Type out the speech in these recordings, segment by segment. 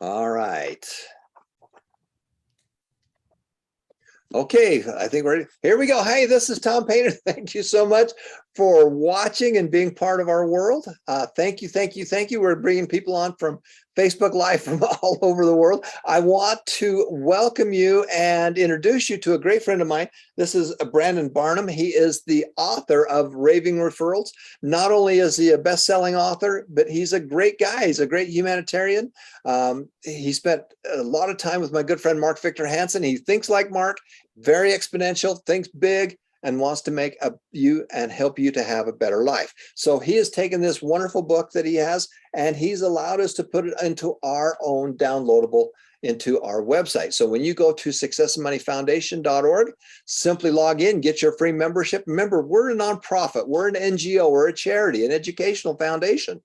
All right. Okay, I think we're here. We go. Hey, this is Tom Painter. Thank you so much for watching and being part of our world. Thank you, thank you, thank you. We're bringing people on from Facebook Live from all over the world. I want to welcome you and introduce you to a great friend of mine. This is Brandon Barnum. He is the author of Raving Referrals. Not only is he a best-selling author, but he's a great guy. He's a great humanitarian. He spent a lot of time with my good friend Mark Victor Hansen. He thinks like Mark, very exponential, thinks big, and wants to make you and help you to have a better life. So he has taken this wonderful book that he has, and he's allowed us to put it into our own downloadable into our website. So when you go to successandmoneyfoundation.org, simply log in, get your free membership. Remember, we're a nonprofit, we're an NGO, we're a charity, an educational foundation.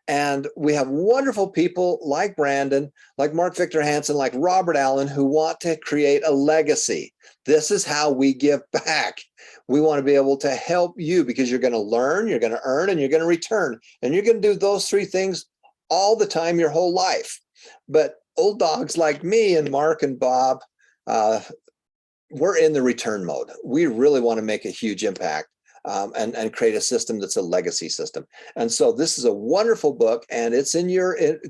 And we have wonderful people like Brandon, like Mark Victor Hansen, like Robert Allen, who want to create a legacy. This is how we give back. We want to be able to help you because you're going to learn, you're going to earn, and you're going to return. And you're going to do those three things all the time, your whole life. But old dogs like me and Mark and Bob, we're in the return mode. We really want to make a huge impact. And create a system that's a legacy system. And so this is a wonderful book, and it's in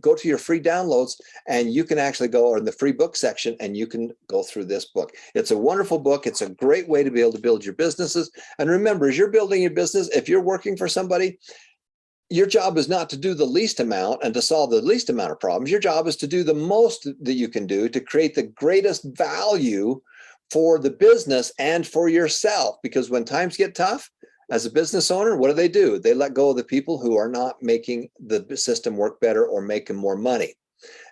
go to your free downloads, and you can actually go or in the free book section, and you can go through this book. It's a wonderful book. It's a great way to be able to build your businesses. And remember, as you're building your business, if you're working for somebody, your job is not to do the least amount and to solve the least amount of problems. Your job is to do the most that you can do to create the greatest value for the business and for yourself. Because when times get tough, as a business owner, what do? They let go of the people who are not making the system work better or making more money.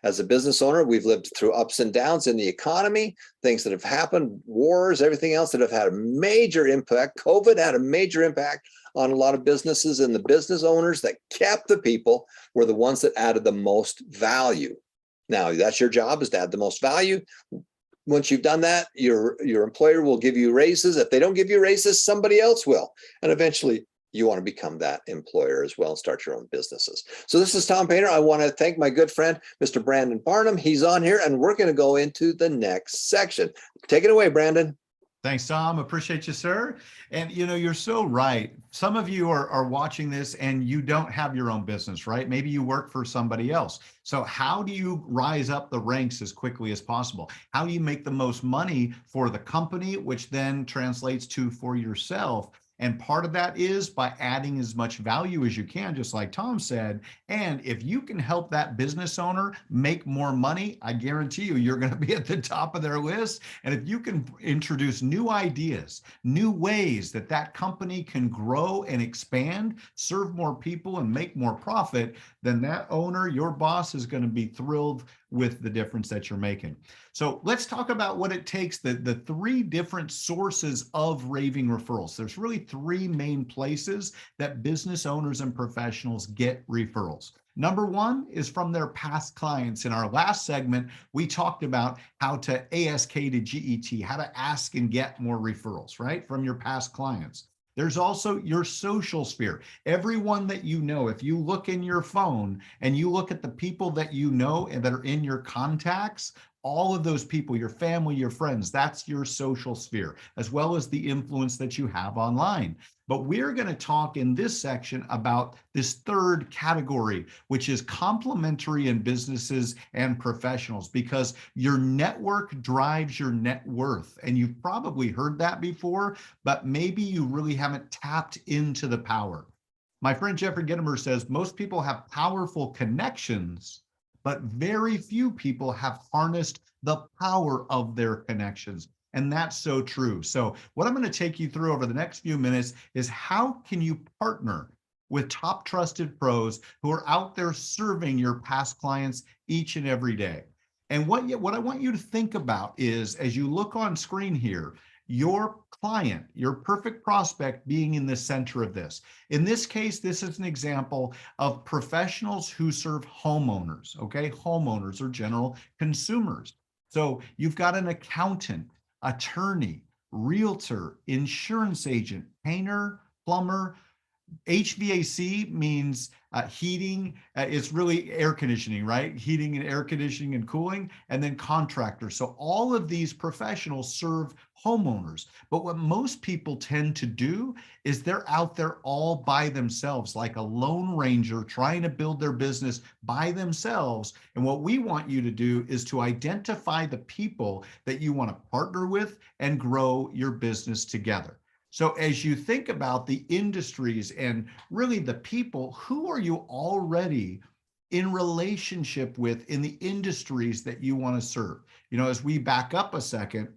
As a business owner, we've lived through ups and downs in the economy, things that have happened, wars, everything else that have had a major impact. COVID had a major impact on a lot of businesses, and the business owners that kept the people were the ones that added the most value. Now, that's your job, is to add the most value. Once you've done that, your employer will give you raises. If they don't give you raises, somebody else will. And eventually you want to become that employer as well and start your own businesses. So this is Tom Painter. I want to thank my good friend, Mr. Brandon Barnum. He's on here, and we're going to go into the next section. Take it away, Brandon. Thanks, Tom. Appreciate you, sir. And you're so right. Some of you are watching this and you don't have your own business, right? Maybe you work for somebody else. So how do you rise up the ranks as quickly as possible? How do you make the most money for the company, which then translates to for yourself? And part of that is by adding as much value as you can, just like Tom said. And if you can help that business owner make more money, I guarantee you're going to be at the top of their list. And if you can introduce new ideas, new ways that that company can grow and expand, serve more people and make more profit, then that owner, your boss, is going to be thrilled with the difference that you're making. So let's talk about what it takes, the three different sources of raving referrals. There's really three main places that business owners and professionals get referrals. Number one is from their past clients. In our last segment, we talked about how to ASK to GET, how to ask and get more referrals, right, from your past clients. There's also your social sphere. Everyone that you know, if you look in your phone and you look at the people that you know and that are in your contacts, all of those people, your family, your friends, that's your social sphere, as well as the influence that you have online. But we're going to talk in this section about this third category, which is complementary in businesses and professionals, because your network drives your net worth. And you've probably heard that before, but maybe you really haven't tapped into the power. My friend Jeffrey Gitomer says most people have powerful connections, but very few people have harnessed the power of their connections. And that's so true. So what I'm going to take you through over the next few minutes is how can you partner with top trusted pros who are out there serving your past clients each and every day. And what I want you to think about is, as you look on screen here, your client, your perfect prospect being in the center of this. In this case, this is an example of professionals who serve homeowners, okay? Homeowners are general consumers. So you've got an accountant, attorney, realtor, insurance agent, painter, plumber, HVAC means heating. It's really air conditioning, right? Heating and air conditioning and cooling, and then contractors. So all of these professionals serve homeowners. But what most people tend to do is they're out there all by themselves, like a lone ranger trying to build their business by themselves. And what we want you to do is to identify the people that you want to partner with and grow your business together. So as you think about the industries and really the people, who are you already in relationship with in the industries that you want to serve? As we back up a second,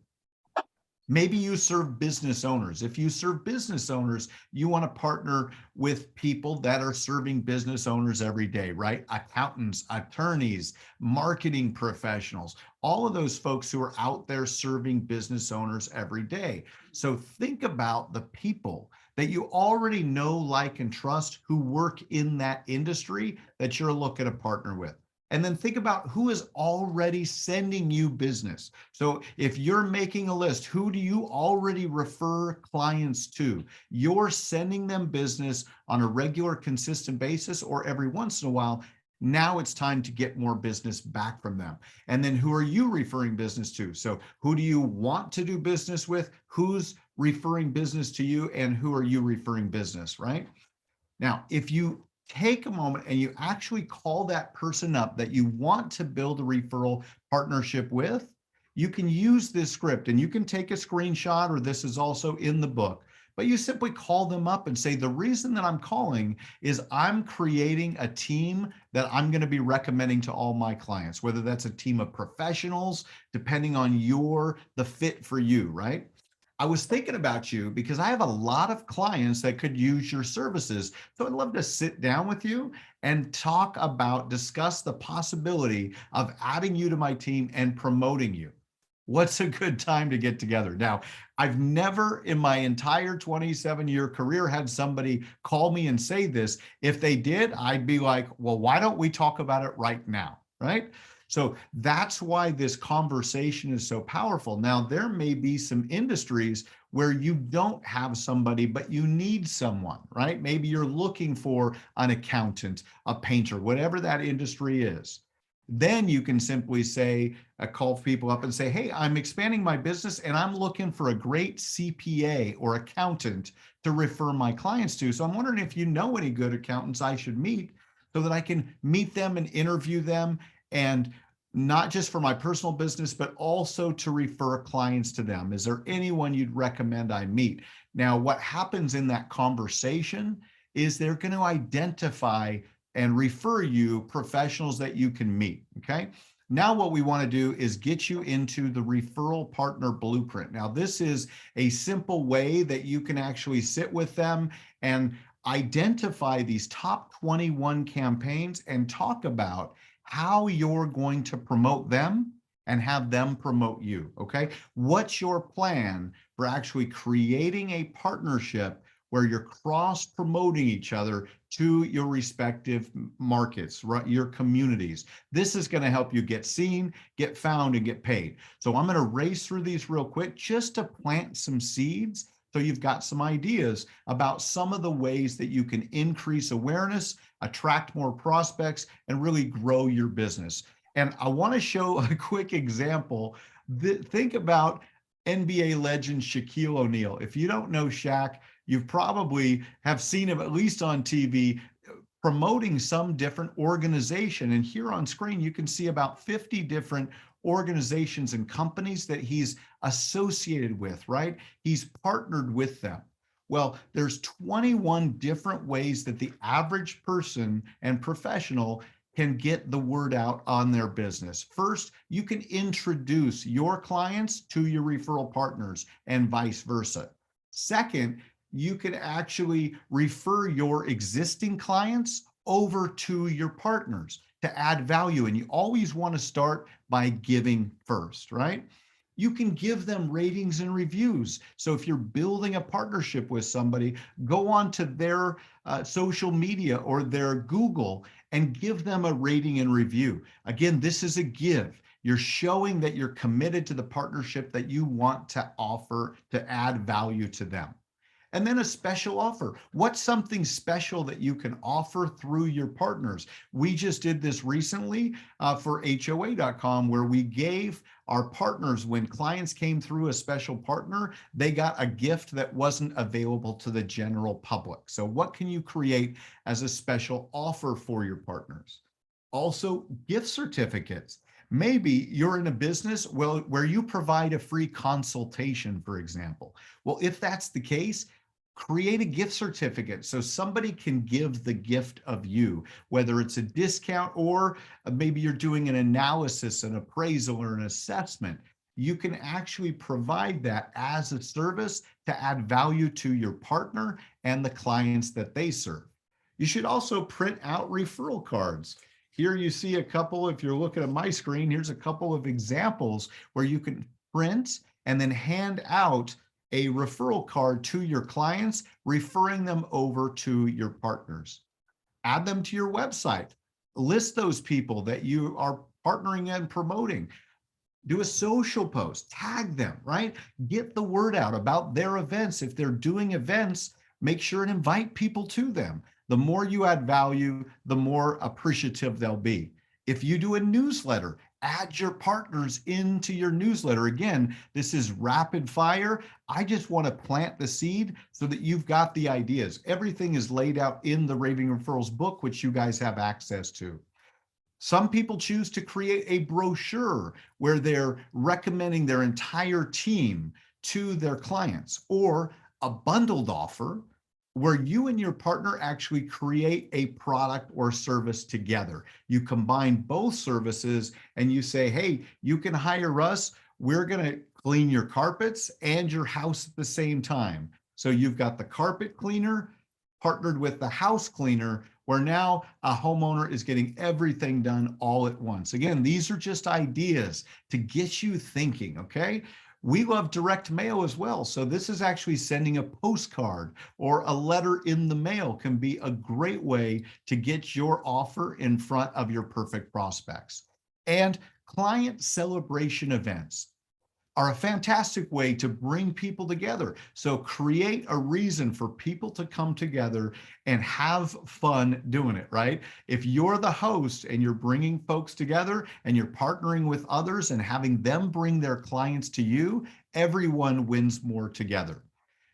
maybe you serve business owners. If you serve business owners, you want to partner with people that are serving business owners every day, right? Accountants, attorneys, marketing professionals, all of those folks who are out there serving business owners every day. So think about the people that you already know, like, and trust who work in that industry that you're looking to partner with. And then think about who is already sending you business. So if you're making a list, who do you already refer clients to? You're sending them business on a regular, consistent basis, or every once in a while. Now it's time to get more business back from them. And then who are you referring business to? So who do you want to do business with? Who's referring business to you? And who are you referring business, right? Now, if you take a moment and you actually call that person up that you want to build a referral partnership with, you can use this script, and you can take a screenshot, or this is also in the book, but you simply call them up and say, the reason that I'm calling is I'm creating a team that I'm going to be recommending to all my clients, whether that's a team of professionals, depending on the fit for you, right? I was thinking about you because I have a lot of clients that could use your services. So I'd love to sit down with you and discuss the possibility of adding you to my team and promoting you. What's a good time to get together? Now, I've never in my entire 27-year career had somebody call me and say this. If they did, I'd be like, well, why don't we talk about it right now? Right? So that's why this conversation is so powerful. Now, there may be some industries where you don't have somebody, but you need someone, right? Maybe you're looking for an accountant, a painter, whatever that industry is. Then you can simply say, call people up and say, hey, I'm expanding my business and I'm looking for a great CPA or accountant to refer my clients to. So I'm wondering if you know any good accountants I should meet so that I can meet them and interview them, and not just for my personal business, but also to refer clients to them. Is there anyone you'd recommend I meet? Now, what happens in that conversation is they're going to identify and refer you professionals that you can meet. Okay. Now, what we want to do is get you into the referral partner blueprint. Now, this is a simple way that you can actually sit with them and identify these top 21 campaigns and talk about how you're going to promote them and have them promote you. Okay. What's your plan for actually creating a partnership where you're cross promoting each other to your respective markets, right? Your communities. This is going to help you get seen, get found, and get paid. So I'm going to race through these real quick just to plant some seeds, so you've got some ideas about some of the ways that you can increase awareness, attract more prospects, and really grow your business. And I want to show a quick example. Think about NBA legend Shaquille O'Neal. If you don't know Shaq, you probably have seen him at least on TV promoting some different organization. And here on screen, you can see about 50 different organizations and companies that he's associated with, right? He's partnered with them. Well, there's 21 different ways that the average person and professional can get the word out on their business. First, you can introduce your clients to your referral partners and vice versa. Second, you can actually refer your existing clients over to your partners to add value. And you always want to start by giving first, right? You can give them ratings and reviews. So if you're building a partnership with somebody, go on to their social media or their Google and give them a rating and review. Again, this is a give. You're showing that you're committed to the partnership that you want to offer to add value to them. And then a special offer. What's something special that you can offer through your partners? We just did this recently for HOA.com, where we gave our partners, when clients came through a special partner, they got a gift that wasn't available to the general public. So what can you create as a special offer for your partners? Also, gift certificates. Maybe you're in a business where you provide a free consultation, for example. Well, if that's the case, create a gift certificate so somebody can give the gift of you, whether it's a discount or maybe you're doing an analysis, an appraisal, or an assessment. You can actually provide that as a service to add value to your partner and the clients that they serve. You should also print out referral cards. Here you see a couple. If you're looking at my screen, here's a couple of examples where you can print and then hand out a referral card to your clients, referring them over to your partners. Add them to your website. List those people that you are partnering and promoting. Do a social post, tag them, right? Get the word out about their events. If they're doing events, make sure and invite people to them. The more you add value, the more appreciative they'll be. If you do a newsletter, add your partners into your newsletter. Again, this is rapid fire. I just want to plant the seed so that you've got the ideas. Everything is laid out in the Raving Referrals book, which you guys have access to. Some people choose to create a brochure where they're recommending their entire team to their clients, or a bundled offer where you and your partner actually create a product or service together. You combine both services and you say, hey, you can hire us. We're going to clean your carpets and your house at the same time. So you've got the carpet cleaner partnered with the house cleaner, where now a homeowner is getting everything done all at once. Again, these are just ideas to get you thinking, okay? We love direct mail as well. So this is actually sending a postcard or a letter in the mail can be a great way to get your offer in front of your perfect prospects. And client celebration events are a fantastic way to bring people together. So create a reason for people to come together and have fun doing it, right? If you're the host and you're bringing folks together and you're partnering with others and having them bring their clients to you, everyone wins more together.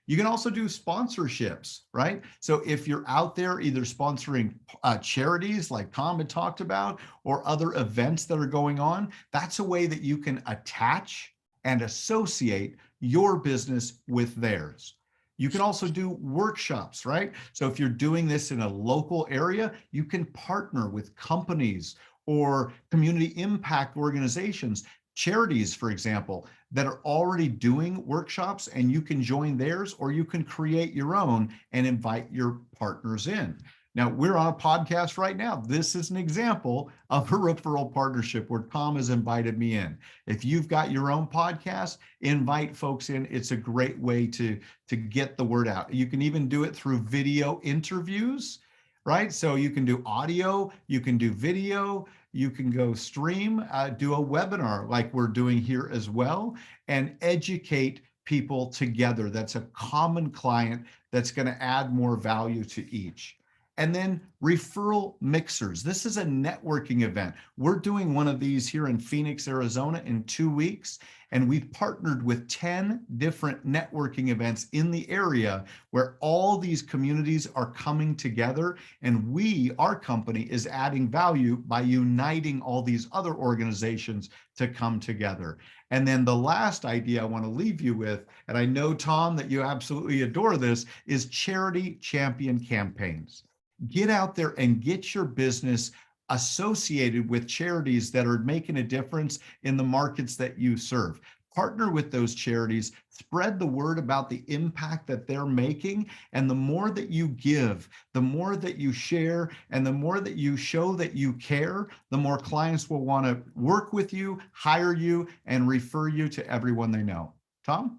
You can also do sponsorships, right? So if you're out there either sponsoring charities like Tom had talked about, or other events that are going on, that's a way that you can attach and associate your business with theirs. You can also do workshops, right? So if you're doing this in a local area, you can partner with companies or community impact organizations, charities, for example, that are already doing workshops, and you can join theirs, or you can create your own and invite your partners in. Now, we're on a podcast right now. This is an example of a referral partnership where Tom has invited me in. If you've got your own podcast, invite folks in. It's a great way to get the word out. You can even do it through video interviews, right? So you can do audio, you can do video, you can go stream, do a webinar like we're doing here as well, and educate people together. That's a common client that's going to add more value to each. And then referral mixers. This is a networking event. We're doing one of these here in Phoenix, Arizona in 2 weeks. And we've partnered with 10 different networking events in the area where all these communities are coming together. And our company is adding value by uniting all these other organizations to come together. And then the last idea I want to leave you with, and I know, Tom, that you absolutely adore this, is charity champion campaigns. Get out there and get your business associated with charities that are making a difference in the markets that you serve. Partner with those charities, spread the word about the impact that they're making. And the more that you give, the more that you share, and the more that you show that you care, the more clients will want to work with you, hire you, and refer you to everyone they know. Tom?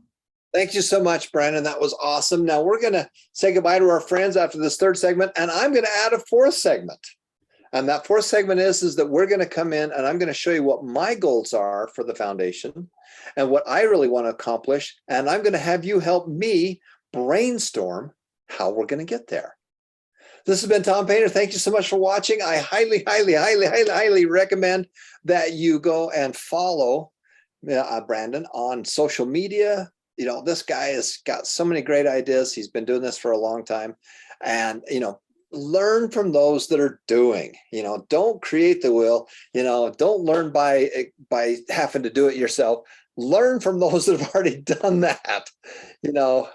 Thank you so much, Brandon. That was awesome. Now we're going to say goodbye to our friends after this third segment, and I'm going to add a fourth segment. And that fourth segment is that we're going to come in and I'm going to show you what my goals are for the foundation and what I really want to accomplish. And I'm going to have you help me brainstorm how we're going to get there. This has been Tom Painter. Thank you so much for watching. I highly, highly, highly, highly, highly recommend that you go and follow Brandon on social media. You know, this guy has got so many great ideas. He's been doing this for a long time. And, you know, learn from those that are doing. You know, don't create the wheel. You know, don't learn by having to do it yourself. Learn from those that have already done that. You know,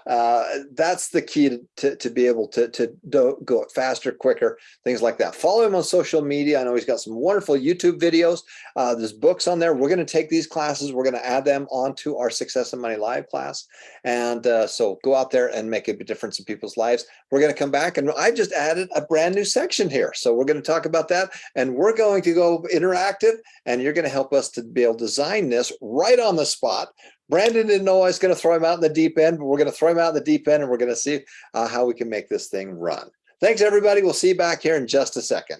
that's the key to be able to go faster, quicker, things like that. Follow him on social media. I know he's got some wonderful YouTube videos. There's books on there. We're going to take these classes. We're going to add them onto our Success and Money Live class. And so go out there and make a difference in people's lives. We're going to come back, and I just added a brand new section here. So we're going to talk about that, and we're going to go interactive, and you're going to help us to be able to design this right on the spot. Brandon didn't know I was going to throw him out in the deep end, but we're going to throw him out in the deep end, and we're going to see how we can make this thing run. Thanks, everybody. We'll see you back here in just a second.